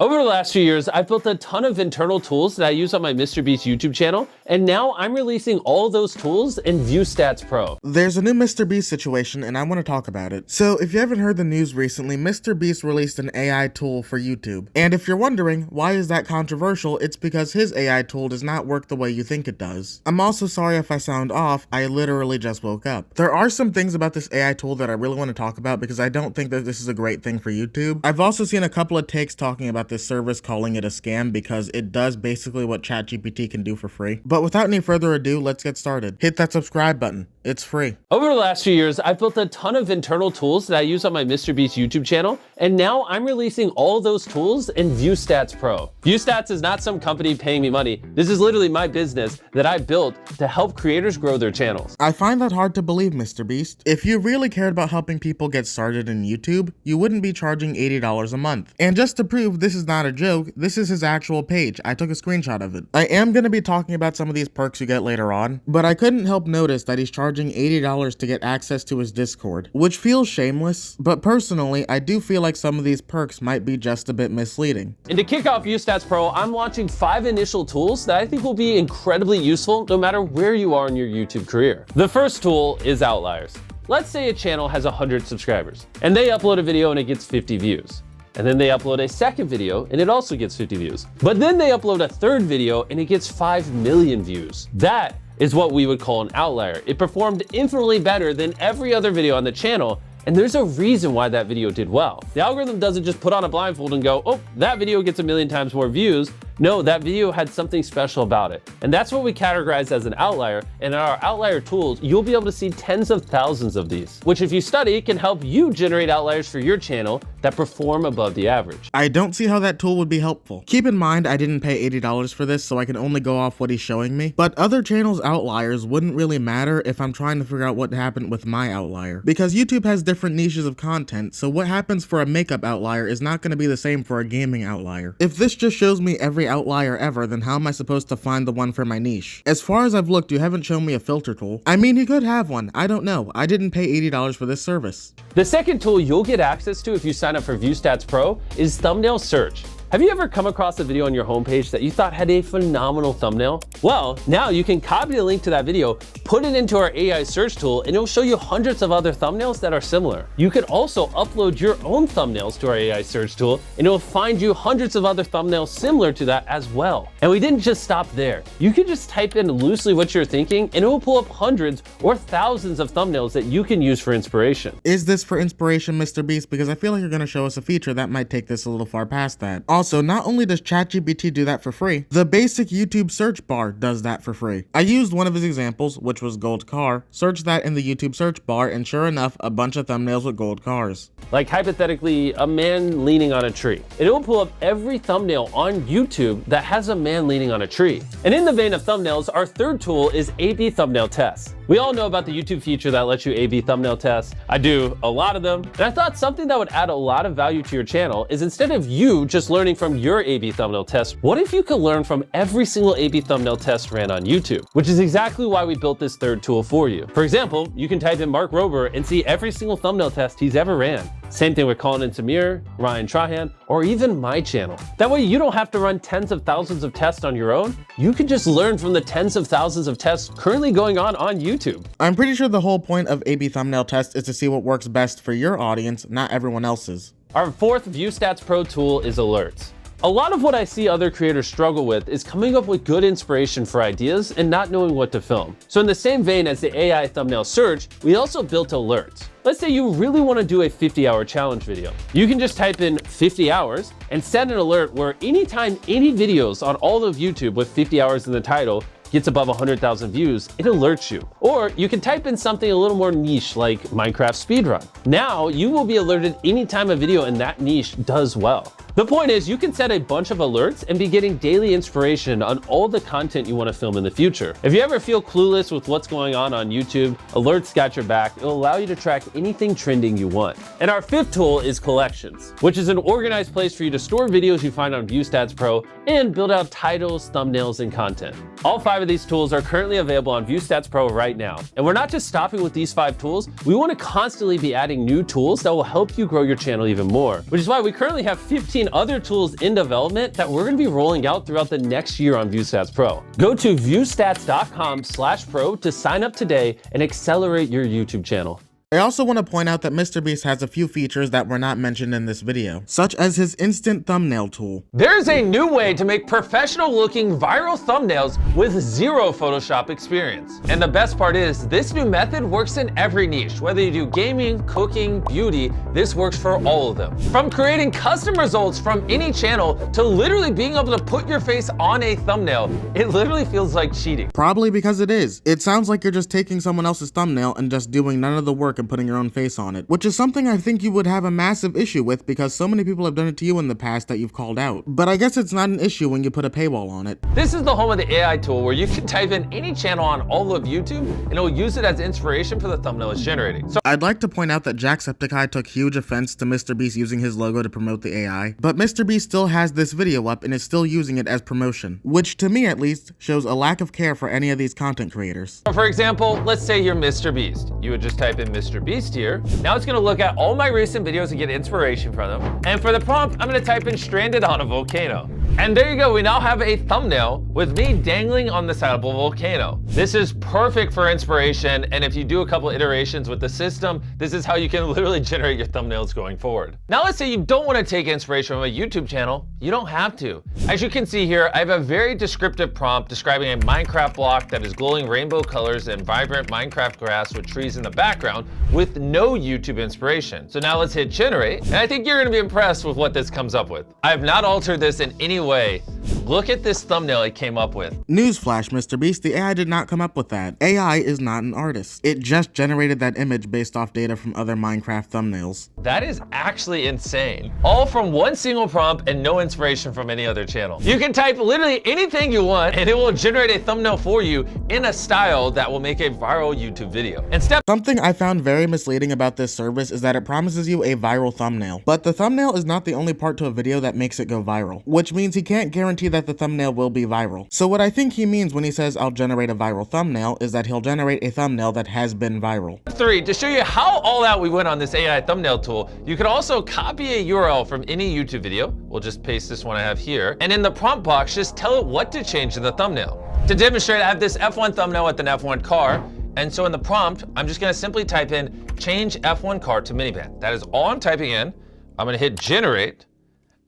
Over the last few years, I've built a ton of internal tools that I use on my MrBeast YouTube channel, and now I'm releasing all those tools in ViewStats Pro. There's a new MrBeast situation, and I want to talk about it. So, if you haven't heard the news recently, MrBeast released an AI tool for YouTube. And if you're wondering, why is that controversial, it's because his AI tool does not work the way you think it does. I'm also sorry if I sound off, I literally just woke up. There are some things about this AI tool that I really want to talk about because I don't think that this is a great thing for YouTube. I've also seen a couple of takes talking about this service, calling it a scam because it does basically what ChatGPT can do for free. But without any further ado, let's get started. Hit that subscribe button. It's free. Over the last few years, I've built a ton of internal tools that I use on my MrBeast YouTube channel, and now I'm releasing all those tools in ViewStats Pro. ViewStats is not some company paying me money. This is literally my business that I built to help creators grow their channels. I find that hard to believe, MrBeast. If you really cared about helping people get started in YouTube, you wouldn't be charging $80 a month. And just to prove this is not a joke, this is his actual page. I took a screenshot of it. I am going to be talking about some of these perks you get later on, but I couldn't help notice that he's charging $80 to get access to his Discord, which feels shameless, but personally, I do feel like some of these perks might be just a bit misleading. And to kick off ViewStats Pro, I'm launching 5 initial tools that I think will be incredibly useful no matter where you are in your YouTube career. The first tool is Outliers. Let's say a channel has 100 subscribers, and they upload a video and it gets 50 views. And then they upload a second video and it also gets 50 views. But then they upload a third video and it gets 5 million views. That is what we would call an outlier. It performed infinitely better than every other video on the channel, and there's a reason why that video did well. The algorithm doesn't just put on a blindfold and go, oh, that video gets 1,000,000 times more views. No, that video had something special about it. And that's what we categorize as an outlier. And in our outlier tools, you'll be able to see tens of thousands of these, which if you study, can help you generate outliers for your channel that perform above the average. I don't see how that tool would be helpful. Keep in mind, I didn't pay $80 for this, so I can only go off what he's showing me. But other channels' outliers wouldn't really matter if I'm trying to figure out what happened with my outlier. Because YouTube has different niches of content, so what happens for a makeup outlier is not going to be the same for a gaming outlier. If this just shows me every outlier ever, then how am I supposed to find the one for my niche? As far as I've looked, you haven't shown me a filter tool. I mean, he could have one. I don't know. I didn't pay $80 for this service. The second tool you'll get access to if you sign up for ViewStats Pro is thumbnail search. Have you ever come across a video on your homepage that you thought had a phenomenal thumbnail? Well, now you can copy the link to that video, put it into our AI search tool, and it'll show you hundreds of other thumbnails that are similar. You can also upload your own thumbnails to our AI search tool, and it'll find you hundreds of other thumbnails similar to that as well. And we didn't just stop there. You can just type in loosely what you're thinking, and it will pull up hundreds or thousands of thumbnails that you can use for inspiration. Is this for inspiration, MrBeast? Because I feel like you're going to show us a feature that might take this a little far past that. Also, not only does ChatGPT do that for free, the basic YouTube search bar does that for free. I used one of his examples, which was gold car, searched that in the YouTube search bar, and sure enough, a bunch of thumbnails with gold cars. Like hypothetically, a man leaning on a tree. It will pull up every thumbnail on YouTube that has a man leaning on a tree. And in the vein of thumbnails, our third tool is A/B thumbnail tests. We all know about the YouTube feature that lets you A/B thumbnail tests. I do a lot of them. And I thought something that would add a lot of value to your channel is instead of you just learning from your A/B thumbnail test, what if you could learn from every single A/B thumbnail test ran on YouTube? Which is exactly why we built this third tool for you. For example, you can type in Mark Rober and see every single thumbnail test he's ever ran. Same thing with Colin and Samir, Ryan Trahan, or even my channel. That way you don't have to run tens of thousands of tests on your own. You can just learn from the tens of thousands of tests currently going on YouTube. I'm pretty sure the whole point of A/B thumbnail test is to see what works best for your audience, not everyone else's. Our fourth ViewStats Pro tool is alerts. A lot of what I see other creators struggle with is coming up with good inspiration for ideas and not knowing what to film. So in the same vein as the AI thumbnail search, we also built alerts. Let's say you really want to do a 50-hour challenge video. You can just type in 50 hours and set an alert where anytime any videos on all of YouTube with 50 hours in the title gets above 100,000 views, it alerts you. Or you can type in something a little more niche like Minecraft speedrun. Now you will be alerted anytime a video in that niche does well. The point is, you can set a bunch of alerts and be getting daily inspiration on all the content you want to film in the future. If you ever feel clueless with what's going on YouTube, alerts got your back. It'll allow you to track anything trending you want. And our fifth tool is collections, which is an organized place for you to store videos you find on ViewStats Pro and build out titles, thumbnails, and content. All 5 of these tools are currently available on ViewStats Pro right now. And we're not just stopping with these 5 tools. We want to constantly be adding new tools that will help you grow your channel even more, which is why we currently have 15 seen other tools in development that we're gonna be rolling out throughout the next year on ViewStats Pro. Go to viewstats.com/pro to sign up today and accelerate your YouTube channel. I also want to point out that MrBeast has a few features that were not mentioned in this video, such as his instant thumbnail tool. There's a new way to make professional looking viral thumbnails with zero Photoshop experience. And the best part is, this new method works in every niche. Whether you do gaming, cooking, beauty, this works for all of them. From creating custom results from any channel to literally being able to put your face on a thumbnail, it literally feels like cheating. Probably because it is. It sounds like you're just taking someone else's thumbnail and just doing none of the work and putting your own face on it, which is something I think you would have a massive issue with because so many people have done it to you in the past that you've called out. But I guess it's not an issue when you put a paywall on it. This is the home of the AI tool where you can type in any channel on all of YouTube and it'll use it as inspiration for the thumbnail it's generating. So I'd like to point out that Jacksepticeye took huge offense to MrBeast using his logo to promote the AI, but MrBeast still has this video up and is still using it as promotion, which to me at least shows a lack of care for any of these content creators. for example, let's say you're MrBeast. You would just type in MrBeast here. Now it's gonna look at all my recent videos and get inspiration from them. And for the prompt, I'm gonna type in stranded on a volcano. And there you go, we now have a thumbnail with me dangling on the side of a volcano. This is perfect for inspiration, and if you do a couple iterations with the system, this is how you can literally generate your thumbnails going forward. Now let's say you don't want to take inspiration from a YouTube channel, you don't have to. As you can see here, I have a very descriptive prompt describing a Minecraft block that is glowing rainbow colors and vibrant Minecraft grass with trees in the background with no YouTube inspiration. So now let's hit generate, and I think you're gonna be impressed with what this comes up with. I have not altered this in any way. Look at this thumbnail it came up with. Newsflash, MrBeast, the AI did not come up with that. AI is not an artist. It just generated that image based off data from other Minecraft thumbnails. That is actually insane. All from one single prompt and no inspiration from any other channel. You can type literally anything you want and it will generate a thumbnail for you in a style that will make a viral YouTube video. And Something I found very misleading about this service is that it promises you a viral thumbnail, but the thumbnail is not the only part to a video that makes it go viral, which means he can't guarantee that the thumbnail will be viral. So what I think he means when he says I'll generate a viral thumbnail is that he'll generate a thumbnail that has been viral. 3, to show you how all out we went on this AI thumbnail tool, you could also copy a URL from any YouTube video. We'll just paste this one I have here. And in the prompt box, just tell it what to change in the thumbnail. To demonstrate, I have this F1 thumbnail with an F1 car. And so in the prompt, I'm just gonna simply type in change F1 car to minivan. That is all I'm typing in. I'm gonna hit generate.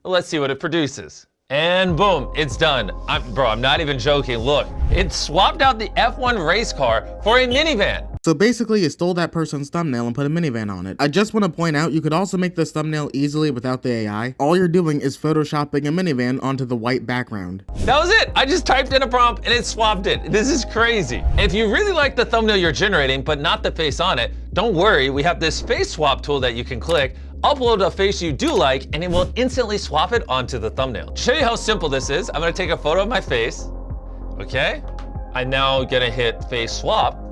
Let's see what it produces. And boom, it's done. I'm not even joking. Look, it swapped out the F1 race car for a minivan. So basically you stole that person's thumbnail and put a minivan on it. I just want to point out you could also make this thumbnail easily without the AI. All you're doing is photoshopping a minivan onto the white background. That was it. I just typed in a prompt and it swapped it. This is crazy. If you really like the thumbnail you're generating, but not the face on it, don't worry. We have this face swap tool that you can click, upload a face you do like, and it will instantly swap it onto the thumbnail. To show you how simple this is, I'm gonna take a photo of my face, okay? I'm now gonna hit face swap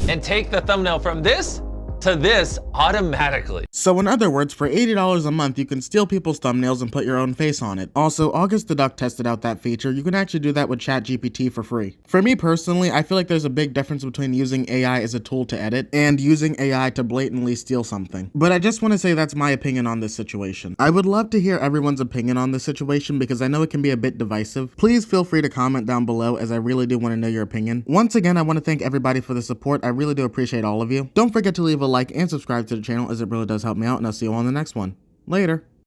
and take the thumbnail from this to this automatically. So in other words, for $80 a month, you can steal people's thumbnails and put your own face on it. Also, August the Duck tested out that feature. You can actually do that with ChatGPT for free. For me personally, I feel like there's a big difference between using AI as a tool to edit and using AI to blatantly steal something. But I just want to say that's my opinion on this situation. I would love to hear everyone's opinion on this situation because I know it can be a bit divisive. Please feel free to comment down below as I really do want to know your opinion. Once again, I want to thank everybody for the support. I really do appreciate all of you. Don't forget to leave a like and subscribe to the channel as it really does help me out, and I'll see you all in the next one. Later.